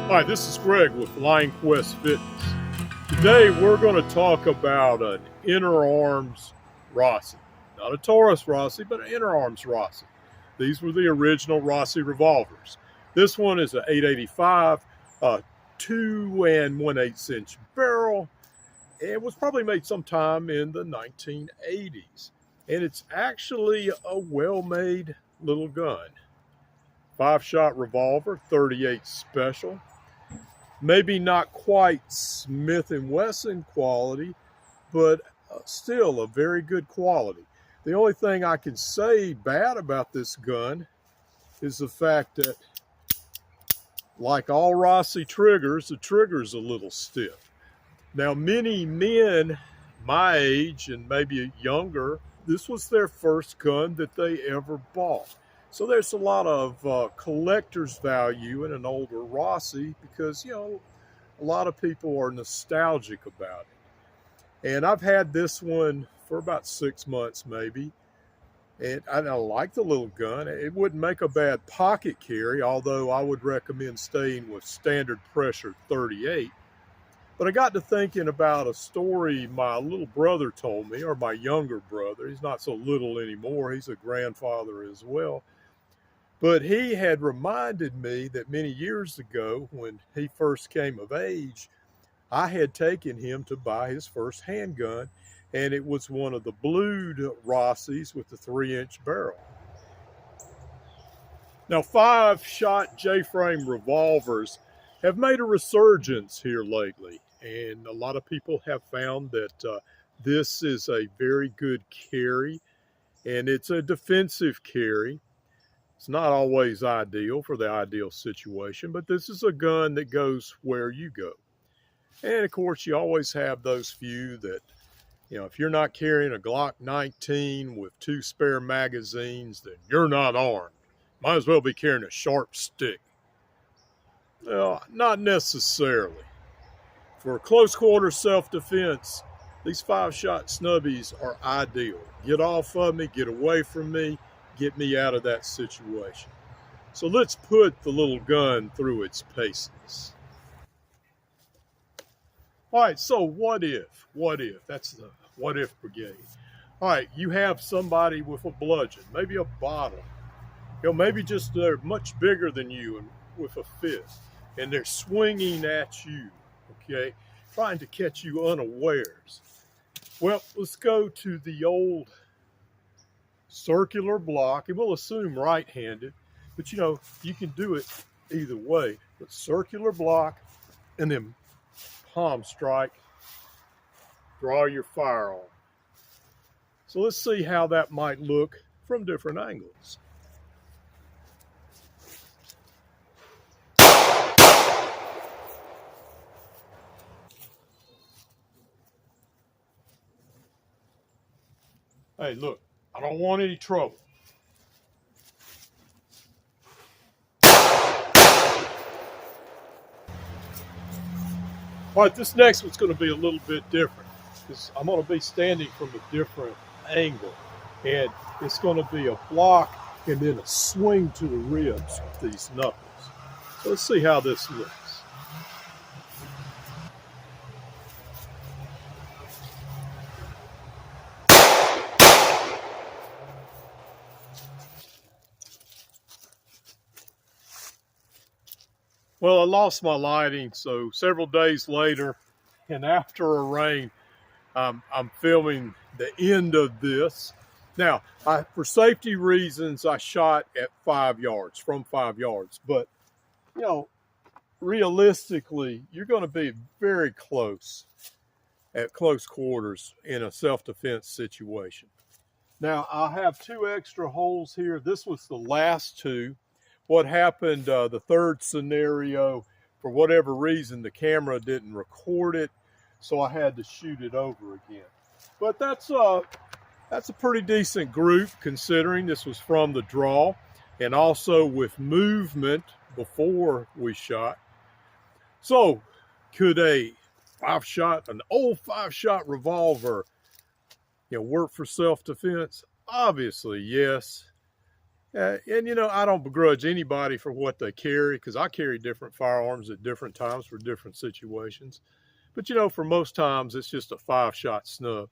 Hi, this is Greg with Lionquestfitness. Today we're going to talk about an Interarms Rossi. Not a Taurus Rossi, but an Interarms Rossi. These were the original Rossi revolvers. This one is an 885, 2 1/8 inch barrel. It was probably made sometime in the 1980s. And it's actually a well-made little gun. 5-shot revolver, 38 special. Maybe not quite Smith & Wesson quality, but still a very good quality. The only thing I can say bad about this gun is the fact that, like all Rossi triggers, the trigger's a little stiff. Now, many men my age and maybe younger, this was their first gun that they ever bought. So there's a lot of collector's value in an older Rossi because, you know, a lot of people are nostalgic about it. And I've had this one for about 6 months maybe. And I like the little gun. It wouldn't make a bad pocket carry, although I would recommend staying with standard pressure 38. But I got to thinking about a story my little brother told me, or my younger brother. He's not so little anymore. He's a grandfather as well. But he had reminded me that many years ago, when he first came of age, I had taken him to buy his first handgun, and it was one of the blued Rossis with the 3-inch barrel. Now, 5-shot J-frame revolvers have made a resurgence here lately, and a lot of people have found that this is a very good carry, and it's a defensive carry. It's not always ideal for the ideal situation, but this is a gun that goes where you go. And of course, you always have those few that, you know, if you're not carrying a Glock 19 with 2 spare magazines, then you're not armed. Might as well be carrying a sharp stick. Well, not necessarily. For close quarter self-defense, these 5-shot snubbies are ideal. Get off of me, get away from me, get me out of that situation. So let's put the little gun through its paces. All right, so what if? What if? That's the what if brigade. All right, you have somebody with a bludgeon, maybe a bottle. You know, maybe just they're much bigger than you and with a fist, and they're swinging at you, okay, trying to catch you unawares. Well, let's go to the old circular block, and we'll assume right-handed, but you know, you can do it either way. But circular block, and then palm strike, draw your firearm. So let's see how that might look from different angles. Hey, look, I don't want any trouble. All right, this next one's going to be a little bit different because I'm going to be standing from a different angle, and it's going to be a block and then a swing to the ribs with these knuckles. So let's see how this looks. Well, I lost my lighting, so several days later, and after a rain, I'm filming the end of this. Now, for safety reasons, I shot at 5 yards, from 5 yards. But, you know, realistically, you're going to be very close at close quarters in a self-defense situation. Now, I have 2 extra holes here. This was the last 2. What happened, the third scenario, for whatever reason, the camera didn't record it, so I had to shoot it over again. But that's a pretty decent group, considering this was from the draw, and also with movement before we shot. So, could an old 5-shot revolver, you know, work for self-defense? Obviously, yes. And you know, I don't begrudge anybody for what they carry because I carry different firearms at different times for different situations. But you know, for most times, it's just a 5-shot snub.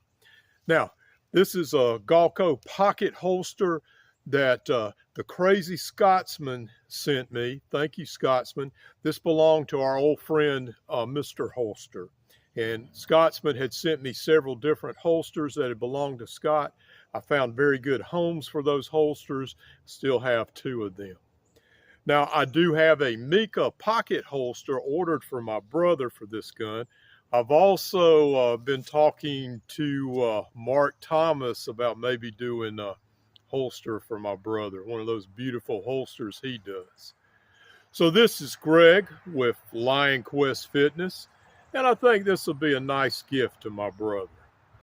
Now, this is a Galco pocket holster that the crazy Scotsman sent me. Thank you, Scotsman. This belonged to our old friend, Mr. Holster. And Scotsman had sent me several different holsters that had belonged to Scott. I found very good homes for those holsters. Still have 2 of them. Now, I do have a Mika pocket holster ordered for my brother for this gun. I've also been talking to Mark Thomas about maybe doing a holster for my brother, one of those beautiful holsters he does. So this is Greg with Lionquest Fitness, and I think this will be a nice gift to my brother.